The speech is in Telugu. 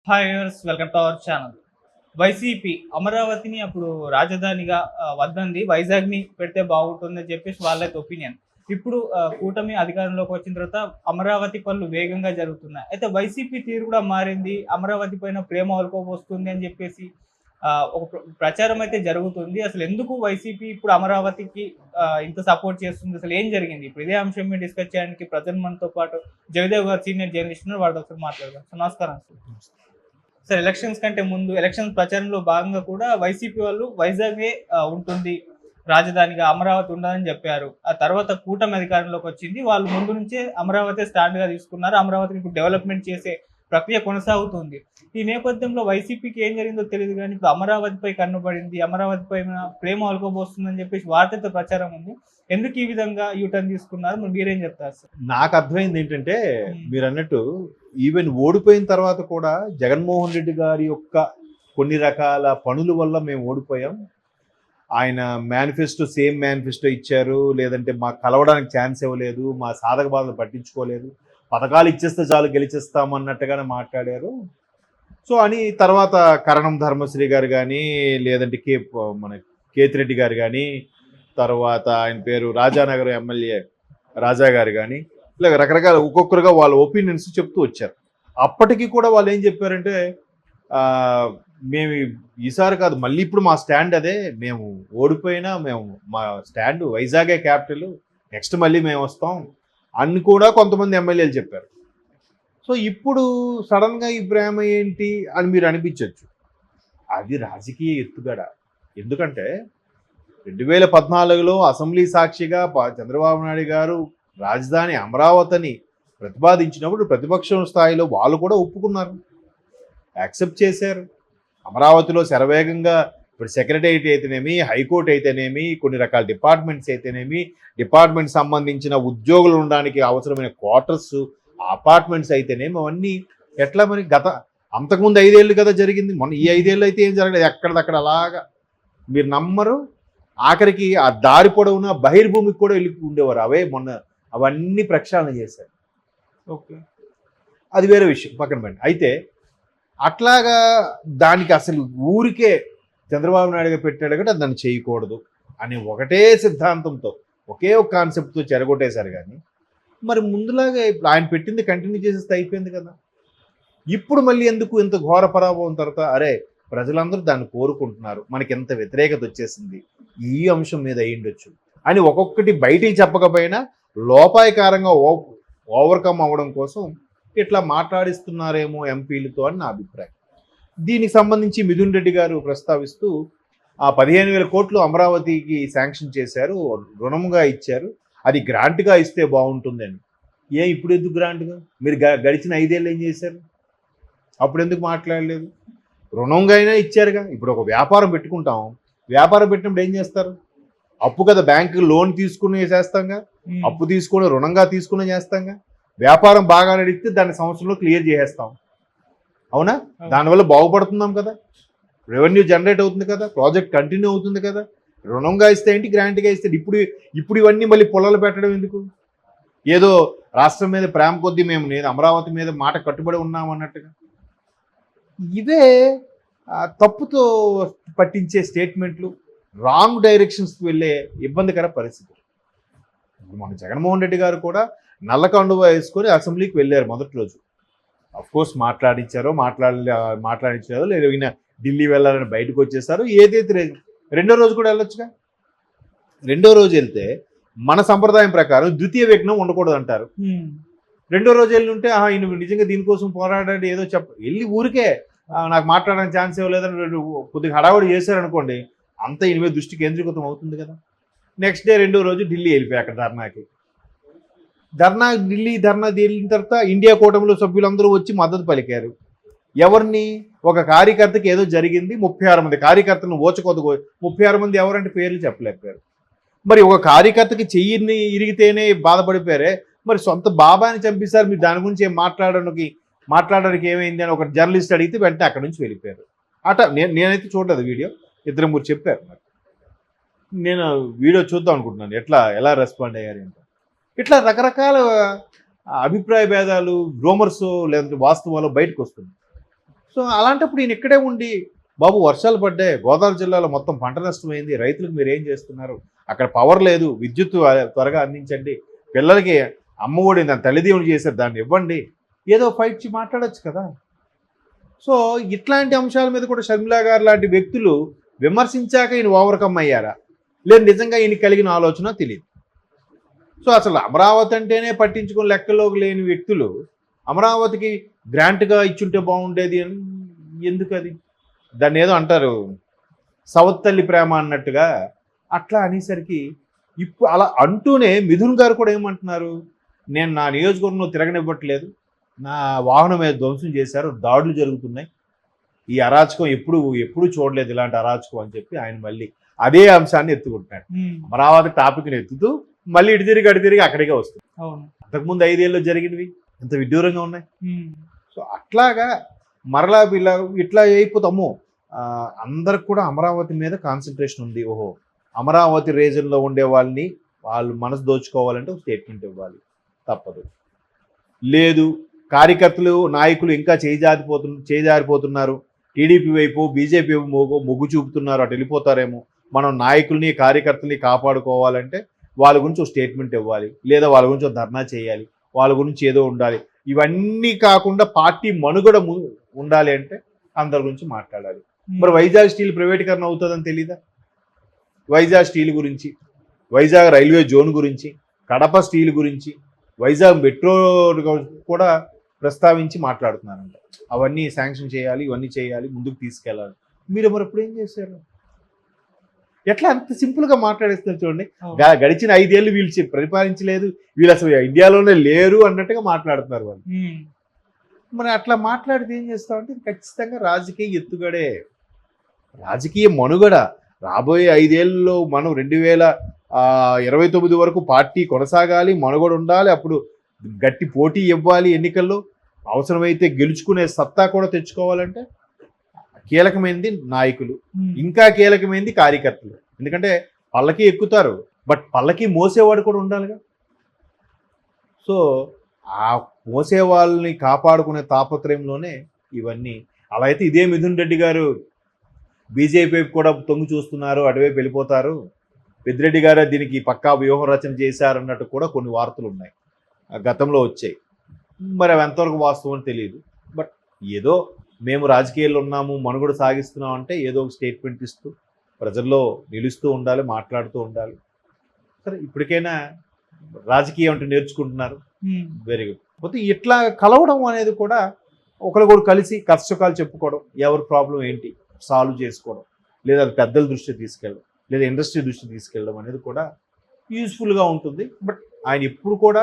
Hi viewers, welcome to our channel. YCP అమరావతిని అప్పుడు రాజధానిగా వద్దంది, వైజాగ్ని పెడితే బాగుంటుందని చెప్పేసి వాళ్ళైతే ఒపీనియన్. ఇప్పుడు కూటమి అధికారంలోకి వచ్చిన తర్వాత అమరావతి పనులు వేగంగా జరుగుతున్నాయి. అయితే వైసీపీ తీరు కూడా మారింది. అమరావతి పైన ప్రేమ వస్తుంది అని చెప్పేసి ఒక ప్రచారం అయితే జరుగుతుంది. అసలు ఎందుకు వైసీపీ ఇప్పుడు అమరావతికి ఇంత సపోర్ట్ చేస్తుంది? అసలు ఏం జరిగింది? ఇప్పుడు ఇదే అంశం మీద డిస్కస్ చేయడానికి ప్రజెంట్ మనతో పాటు జయదేవ్ గారు సీనియర్ జర్నలిస్ట్ ఉన్నారు. వారితో ఒకసారి మాట్లాడదాం. సో నమస్కారం సార్. సార్, ఎలక్షన్స్ కంటే ముందు ఎలక్షన్స్ ప్రచారంలో భాగంగా కూడా వైసీపీ వాళ్ళు వైజాగే ఉంటుంది రాజధానిగా, అమరావతి ఉండదని చెప్పారు. ఆ తర్వాత కూటమి అధికారంలోకి వచ్చింది. వాళ్ళు ముందు నుంచే అమరావతి స్టాండ్ గా తీసుకున్నారు. అమరావతిని ఇప్పుడు డెవలప్మెంట్ చేసే ప్రక్రియ కొనసాగుతుంది. ఈ నేపథ్యంలో వైసీపీకి ఏం జరిగిందో తెలియదు కానీ ఇప్పుడు అమరావతిపై కన్నుపడింది, అమరావతిపై ప్రేమ ఒలకబోస్తుందని చెప్పేసి వార్తతో ప్రచారం ఉంది. ఎందుకు ఈ విధంగా యూటర్న్ తీసుకున్నారు? మీరేం చెప్తారు సార్? నాకు అర్థమైంది ఏంటంటే, మీరు అన్నట్టు ఈవెన్ ఓడిపోయిన తర్వాత కూడా జగన్మోహన్ రెడ్డి గారి యొక్క కొన్ని రకాల పనుల వల్ల మేము ఓడిపోయాం. ఆయన సేమ్ మేనిఫెస్టో ఇచ్చారు, లేదంటే మాకు కలవడానికి ఛాన్స్ ఇవ్వలేదు, మా సాధక బాధలు పట్టించుకోలేదు, పథకాలు ఇచ్చేస్తే చాలు గెలిచేస్తామన్నట్టుగానే మాట్లాడారు. సో అని తర్వాత కరణం ధర్మశ్రీ గారు కానీ, లేదంటే మన కేతిరెడ్డి గారు కానీ, తర్వాత ఆయన పేరు రాజానగర్ ఎమ్మెల్యే రాజా గారు కానీ, ఇలా రకరకాల ఒక్కొక్కరుగా వాళ్ళ ఒపీనియన్స్ చెప్తూ వచ్చారు. అప్పటికి కూడా వాళ్ళు ఏం చెప్పారంటే, మేము ఈసారి కాదు, మళ్ళీ ఇప్పుడు మా స్టాండ్ అదే, మేము ఓడిపోయినా మా స్టాండ్ వైజాగే క్యాపిటల్, నెక్స్ట్ మళ్ళీ మేము వస్తాం అని కూడా కొంతమంది ఎమ్మెల్యేలు చెప్పారు. సో ఇప్పుడు సడన్గా ఈ ప్రేమ ఏంటి అని మీరు అనిపించవచ్చు. అది రాజకీయ ఎత్తుగడ. ఎందుకంటే 2014లో అసెంబ్లీ సాక్షిగా చంద్రబాబు నాయుడు గారు రాజధాని అమరావతిని ప్రతిపాదించినప్పుడు ప్రతిపక్షం స్థాయిలో వాళ్ళు కూడా ఒప్పుకున్నారు, యాక్సెప్ట్ చేశారు. అమరావతిలో శరవేగంగా ఇప్పుడు సెక్రటేరియట్ అయితేనేమి, హైకోర్టు అయితేనేమి, కొన్ని రకాల డిపార్ట్మెంట్స్ అయితేనేమి, డిపార్ట్మెంట్ సంబంధించిన ఉద్యోగులు ఉండడానికి అవసరమైన క్వార్టర్స్, అపార్ట్మెంట్స్ అయితేనేమి, అవన్నీ ఎట్లా మరి అంతకుముందు 5 ఏళ్ళు కదా జరిగింది. మొన్న ఈ 5 ఏళ్ళు అయితే ఏం జరగలేదు, ఎక్కడదక్కడ అలాగా మీరు నమ్మరు. ఆఖరికి ఆ దారి పొడవున బహిర్భూమికి కూడా వెళ్ళి ఉండేవారు. అవన్నీ ప్రక్షాళన చేశారు. ఓకే, అది వేరే విషయం, పక్కన పండి. అయితే అట్లాగా దానికి అసలు ఊరికే చంద్రబాబు నాయుడుగా పెట్టాడు కాబట్టి దాన్ని చేయకూడదు అనే ఒకటే సిద్ధాంతంతో, ఒకే ఒక కాన్సెప్ట్తో చెరగొట్టేశారు. కానీ మరి ముందులాగా ఇప్పుడు ఆయన పెట్టింది కంటిన్యూ చేసేస్తే అయిపోయింది కదా. ఇప్పుడు మళ్ళీ ఎందుకు ఇంత ఘోర పరాభవం తర్వాత, అరే ప్రజలందరూ దాన్ని కోరుకుంటున్నారు, మనకి ఎంత వ్యతిరేకత వచ్చేసింది, ఈ అంశం మీద అయ్యిండొచ్చు అని ఒక్కొక్కటి బయటికి చెప్పకపోయినా లోపాయకారంగా ఓవర్కమ్ అవ్వడం కోసం ఇట్లా మాట్లాడిస్తున్నారేమో ఎంపీలతో అని నా అభిప్రాయం. దీనికి సంబంధించి మిథున్ రెడ్డి గారు ప్రస్తావిస్తూ ఆ 15,000 కోట్లు అమరావతికి శాంక్షన్ చేశారు, రుణముగా ఇచ్చారు, అది గ్రాంట్గా ఇస్తే బాగుంటుందని. ఇప్పుడు ఎందుకు గ్రాంట్గా? మీరు గడిచిన 5 ఏళ్ళు ఏం చేశారు? అప్పుడు ఎందుకు మాట్లాడలేదు? రుణంగా అయినా ఇచ్చారుగా. ఇప్పుడు ఒక వ్యాపారం పెట్టుకుంటాం, వ్యాపారం పెట్టినప్పుడు ఏం చేస్తారు? అప్పు కదా, బ్యాంకు లోన్ తీసుకుని చేస్తాంగా, అప్పు తీసుకుని రుణంగా తీసుకుని చేస్తాంగా. వ్యాపారం బాగా నడిస్తే దాన్ని సంవత్సరంలో క్లియర్ చేసేస్తాం, అవునా? దానివల్ల బాగుపడుతున్నాం కదా, రెవెన్యూ జనరేట్ అవుతుంది కదా, ప్రాజెక్ట్ కంటిన్యూ అవుతుంది కదా. రుణంగా ఇస్తే ఏంటి, గ్రాంట్గా ఇస్తే ఇప్పుడు ఇవన్నీ మళ్ళీ పొలాలు పెట్టడం ఎందుకు? ఏదో రాష్ట్రం మీద ప్రేమ కొద్దీ నేను అమరావతి మీద మాట కట్టుబడి ఉన్నాం అన్నట్టుగా ఇవే తప్పుతో పట్టించే స్టేట్మెంట్లు, రాంగ్ డైరెక్షన్స్కి వెళ్ళే ఇబ్బందికర పరిస్థితి. మన జగన్మోహన్ రెడ్డి గారు కూడా నల్ల కండువా వేసుకొని అసెంబ్లీకి వెళ్ళారు మొదటి రోజు. అఫ్కోర్స్ మాట్లాడించారో లేదు, ఈయన ఢిల్లీ వెళ్ళాలని బయటకు వచ్చేసారు. ఏదైతే రెండో రోజు కూడా వెళ్ళొచ్చుగా. రెండో రోజు వెళ్తే మన సంప్రదాయం ప్రకారం ద్వితీయ విఘ్నం ఉండకూడదు అంటారు. రెండో రోజు వెళ్ళి ఉంటే ఈయన నిజంగా దీనికోసం పోరాడాడు ఏదో వెళ్ళి ఊరికే నాకు మాట్లాడడానికి ఛాన్స్ ఇవ్వలేదని కొద్దిగా హడావుడి చేశారనుకోండి, అంతా ఈయన మీద దృష్టి కేంద్రీకృతం అవుతుంది కదా. నెక్స్ట్ డే రెండో రోజు ఢిల్లీ వెళ్ళిపోయి అక్కడ ఢిల్లీ ధర్నా తేలిన తర్వాత ఇండియా కూటమిలో సభ్యులందరూ వచ్చి మద్దతు పలికారు. ఎవరిని? ఒక కార్యకర్తకి ఏదో జరిగింది, 36 మంది కార్యకర్తలను ఓచకొద్దు, 36 మంది ఎవరంటే పేర్లు చెప్పలేకపోయారు. మరి ఒక కార్యకర్తకి చెయ్యిని ఇరిగితేనే బాధపడిపోయారే, మరి సొంత బాబాని చంపేశారు, మీరు దాని గురించి మాట్లాడడానికి ఏమైంది అని ఒక జర్నలిస్ట్ అడిగితే వెంటనే అక్కడి నుంచి వెళ్ళిపోయారు. నేనైతే చూడలేదు వీడియో, 2-3 చెప్పారు. మరి నేను వీడియో చూద్దాం అనుకుంటున్నాను ఎలా రెస్పాండ్ అయ్యారు ఏంటో. ఇట్లా రకరకాల అభిప్రాయ భేదాలు, రూమర్స్ లేదంటే వాస్తవాలు బయటకు వస్తుంది. సో అలాంటప్పుడు ఈయన ఇక్కడే ఉండి బాబు వర్షాలు పడ్డాయి, గోదావరి జిల్లాలో మొత్తం పంట నష్టమైంది, రైతులకు మీరు ఏం చేస్తున్నారు, అక్కడ పవర్ లేదు, విద్యుత్ త్వరగా అందించండి, పిల్లలకి అమ్మఒడి దాని తల్లిదీవులు చేశారు దాన్ని ఇవ్వండి, ఏదో ఫైట్ మాట్లాడొచ్చు కదా. సో ఇట్లాంటి అంశాల మీద కూడా షర్మిలా గారు లాంటి వ్యక్తులు విమర్శించాక ఈయన ఓవర్కమ్ అయ్యారా, లేదు నిజంగా ఈయన కలిగిన ఆలోచన తెలియదు. సో అసలు అమరావతి అంటేనే పట్టించుకుని లెక్కలోకి లేని వ్యక్తులు అమరావతికి గ్రాంట్గా ఇచ్చుంటే బాగుండేది అని ఎందుకు, అది దాన్ని ఏదో అంటారు సవత్తల్లి ప్రేమ అన్నట్టుగా అట్లా అనేసరికి ఇప్పుడు అలా అంటూనే మిథున్ గారు కూడా ఏమంటున్నారు, నేను నా నియోజకవర్గంలో తిరగనివ్వట్లేదు, నా వాహనం మీద ధ్వంసం చేశారు, దాడులు జరుగుతున్నాయి, ఈ అరాచకం ఎప్పుడు చూడలేదు ఇలాంటి అరాచకం అని చెప్పి ఆయన మళ్ళీ అదే అంశాన్ని ఎత్తుకుంటున్నాడు. అమరావతి టాపిక్ని ఎత్తుతూ మళ్ళీ ఇటు తిరిగి అక్కడికే వస్తుంది. అంతకుముందు 5 ఏళ్ళు జరిగినవి ఎంత విడ్డూరంగా ఉన్నాయి. సో అట్లాగా మరలా ఇట్లా అయిపోతాము. అందరికి కూడా అమరావతి మీద కాన్సన్ట్రేషన్ ఉంది. ఓహో, అమరావతి రీజన్లో ఉండే వాళ్ళని వాళ్ళు మనసు దోచుకోవాలంటే ఒక స్టేట్మెంట్ ఇవ్వాలి, తప్పదు. లేదు కార్యకర్తలు నాయకులు ఇంకా చేజారిపోతున్నారు, టీడీపీ వైపు బీజేపీ మొగ్గు చూపుతున్నారు, అటు వెళ్ళిపోతారేమో, మనం నాయకుల్ని కార్యకర్తల్ని కాపాడుకోవాలంటే వాళ్ళ గురించి ఒక స్టేట్మెంట్ ఇవ్వాలి, లేదా వాళ్ళ గురించి ఒక ధర్నా చేయాలి, వాళ్ళ గురించి ఏదో ఉండాలి. ఇవన్నీ కాకుండా పార్టీ మనుగడ ఉండాలి అంటే అందరి గురించి మాట్లాడాలి. మరి వైజాగ్ స్టీల్ ప్రైవేటీకరణ అవుతుందని తెలీదా? వైజాగ్ స్టీల్ గురించి, వైజాగ్ రైల్వే జోన్ గురించి, కడప స్టీల్ గురించి, వైజాగ్ మెట్రో కూడా ప్రస్తావించి మాట్లాడుతున్నారంట. అవన్నీ శాంక్షన్ చేయాలి, ఇవన్నీ చేయాలి, ముందుకు తీసుకెళ్ళాలి. మీరు మరి ఎప్పుడు ఏం చేశారు? ఎట్లా అంత సింపుల్గా మాట్లాడేస్తున్నారు చూడండి. గడిచిన 5 ఏళ్ళు వీళ్ళు పరిపాలించలేదు, వీళ్ళు అసలు ఇండియాలోనే లేరు అన్నట్టుగా మాట్లాడుతున్నారు వాళ్ళు. మరి అట్లా మాట్లాడితే ఏం చేస్తామంటే ఖచ్చితంగా రాజకీయ ఎత్తుగడే, రాజకీయ మనుగడ. రాబోయే 5 ఏళ్ళలో మనం 2029 వరకు పార్టీ కొనసాగాలి, మనుగడ ఉండాలి, అప్పుడు గట్టి పోటీ ఇవ్వాలి ఎన్నికల్లో, అవసరమైతే గెలుచుకునే సత్తా కూడా తెచ్చుకోవాలంటే కీలకమైనది నాయకులు, ఇంకా కీలకమైనది కార్యకర్తలు. ఎందుకంటే పల్లకి ఎక్కుతారు, బట్ పల్లకి మోసేవాడు కూడా ఉండాలిగా. సో ఆ మోసే వాళ్ళని కాపాడుకునే తాపత్రయంలోనే ఇవన్నీ. అలా అయితే ఇదే మిథున్ రెడ్డి గారు బీజేపీ కూడా తొంగి చూస్తున్నారు, అటువైపు వెళ్ళిపోతారు, పెద్దిరెడ్డి గారు దీనికి పక్కా వ్యూహ రచన చేశారన్నట్టు కూడా కొన్ని వార్తలు ఉన్నాయి, గతంలో వచ్చాయి. మరి అవి ఎంతవరకు వాస్తవం తెలియదు. బట్ ఏదో మేము రాజకీయాల్లో ఉన్నాము, మనుగడ సాగిస్తున్నాం అంటే ఏదో ఒక స్టేట్మెంట్ ఇస్తూ ప్రజల్లో నిలుస్తూ ఉండాలి, మాట్లాడుతూ ఉండాలి. సరే ఇప్పటికైనా రాజకీయం అంటే నేర్చుకుంటున్నారు, వెరీ గుడ్. పోతే ఇట్లా కలవడం అనేది కూడా ఒకరికొకరు కలిసి కష్టసుఖాలు చెప్పుకోవడం, ఎవరి ప్రాబ్లం ఏంటి సాల్వ్ చేసుకోవడం, లేదా పెద్దల దృష్టి తీసుకెళ్ళడం, లేదా ఇండస్ట్రీ దృష్టి తీసుకెళ్ళడం అనేది కూడా యూజ్ఫుల్గా ఉంటుంది. బట్ ఆయన ఎప్పుడు కూడా